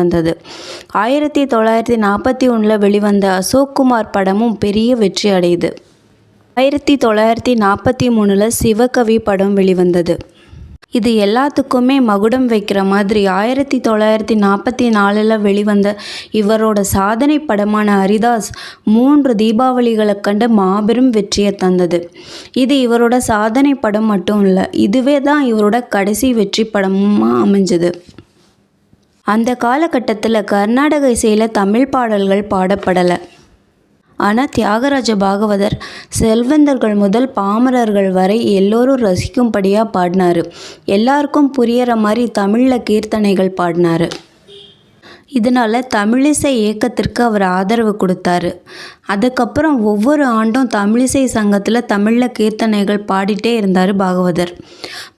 வந்தது. 1941 வெளிவந்த அசோக் குமார் படமும் பெரிய வெற்றி அடையுது. 1943 சிவகவி படம் வெளிவந்தது. இது எல்லாத்துக்குமே மகுடம் வைக்கிற மாதிரி 1944 வெளிவந்த இவரோட சாதனை படமான ஹரிதாஸ் 3 தீபாவளிகளை கண்டு மாபெரும் வெற்றியை தந்தது. இது இவரோட சாதனை படம் மட்டும் இல்லை, இதுவே தான் இவரோட கடைசி வெற்றி படமாக அமைஞ்சது. அந்த காலகட்டத்தில் கர்நாடக இசையில் தமிழ் பாடல்கள் பாடப்படலை. ஆனால் தியாகராஜ பாகவதர் செல்வந்தர்கள் முதல் பாமரர்கள் வரை எல்லோரும் ரசிக்கும்படியாக பாடினார். எல்லாருக்கும் புரியற மாதிரி தமிழில் கீர்த்தனைகள் பாடினார். இதனால் தமிழிசை இயக்கத்திற்கு அவர் ஆதரவு கொடுத்தாரு. அதுக்கப்புறம் ஒவ்வொரு ஆண்டும் தமிழிசை சங்கத்தில் தமிழில் கீர்த்தனைகள் பாடிட்டே இருந்தார் பாகவதர்.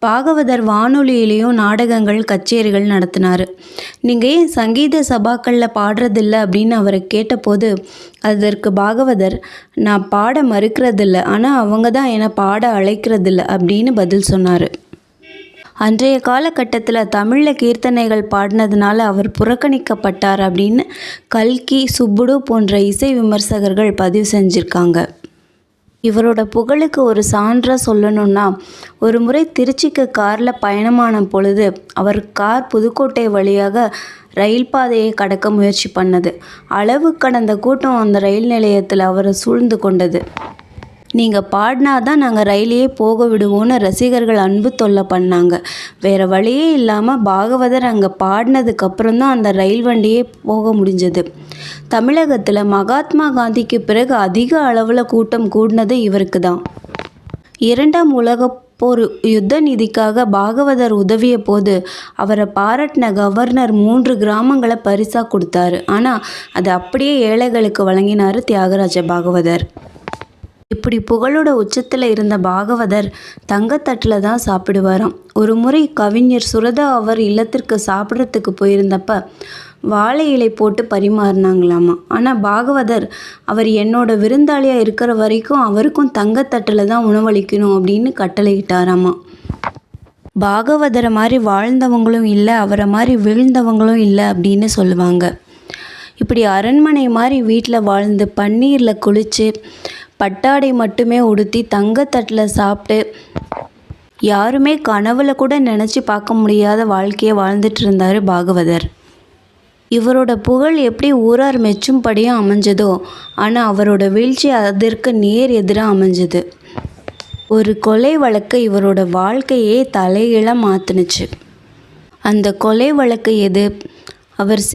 பாகவதர் வானொலியிலையும் நாடகங்கள் கச்சேரிகள் நடத்தினார். நீங்கள் ஏன் சங்கீத சபாக்களில் பாடுறதில்ல அப்படின்னு அவரை கேட்டபோது அதற்கு பாகவதர், நான் பாட மறுக்கிறதில்ல, ஆனால் அவங்க தான் என்னை பாட அழைக்கிறதில்ல அப்படின்னு பதில் சொன்னார். அன்றைய காலகட்டத்தில் தமிழில் கீர்த்தனைகள் பாடினதுனால அவர் புறக்கணிக்கப்பட்டார் அப்படின்னு கல்கி, சுப்புடு போன்ற இசை விமர்சகர்கள் பதிவு செஞ்சுருக்காங்க. இவரோட புகழுக்கு ஒரு சான்றாக சொல்லணும்னா, ஒரு முறை திருச்சிக்கு காரில் பயணமான பொழுது அவர் கார் புதுக்கோட்டை வழியாக ரயில் பாதையை கடக்க முயற்சி பண்ணது. அளவு கடந்த கூட்டம் அந்த ரயில் நிலையத்தில் அவரை சூழ்ந்து கொண்டது. நீங்கள் பாடினாதான் நாங்கள் ரயிலையே போக விடுவோன்னு ரசிகர்கள் அன்பு தொல்லை பண்ணாங்க. வேறு வழியே இல்லாமல் பாகவதர் அங்கே பாடினதுக்கப்புறம் தான் அந்த ரயில் வண்டியே போக முடிஞ்சது. தமிழகத்தில் மகாத்மா காந்திக்கு பிறகு அதிக அளவில் கூட்டம் கூடினது இவருக்கு தான். 2ஆம் உலகப் போர் யுத்த நிதிக்காக பாகவதர் உதவிய போது அவரை பாராட்டின கவர்னர் 3 கிராமங்களை பரிசாக கொடுத்தாரு. ஆனால் அது அப்படியே ஏழைகளுக்கு வழங்கினார் தியாகராஜ பாகவதர். இப்படி புகழோட உச்சத்தில் இருந்த பாகவதர் தங்கத்தட்டில் தான் சாப்பிடுவாராம். ஒரு முறை கவிஞர் சுரதா அவர் இல்லத்திற்கு சாப்பிட்றதுக்கு போயிருந்தப்ப வாழை இலை போட்டு பரிமாறினாங்களாமா. ஆனால் பாகவதர், அவர் என்னோட விருந்தாளியாக இருக்கிற வரைக்கும் அவருக்கும் தங்கத்தட்டில் தான் உணவளிக்கணும் அப்படின்னு கட்டளையிட்டாராமா. பாகவதரை மாதிரி வாழ்ந்தவங்களும் இல்லை, அவரை மாதிரி வீழ்ந்தவங்களும் இல்லை அப்படின்னு சொல்லுவாங்க. இப்படி அரண்மனை மாதிரி வீட்டில் வாழ்ந்து பன்னீரில் குளித்து பட்டாடை மட்டுமே உடுத்தி தங்கத்தட்டில் சாப்பிட்டு யாருமே கனவுல கூட நினச்சி பார்க்க முடியாத வாழ்க்கையை வாழ்ந்துட்டு இருந்தார் பாகவதர். இவரோட புகழ் எப்படி ஊரார் மெச்சும்படியும் அமைஞ்சதோ, ஆனால் அவரோட வீழ்ச்சி அதற்கு நேர் எதிராக அமைஞ்சது. ஒரு கொலை வழக்கு இவரோட வாழ்க்கையே தலைகீழாக மாற்றுனுச்சு. அந்த கொலை வழக்கு எது? அவர்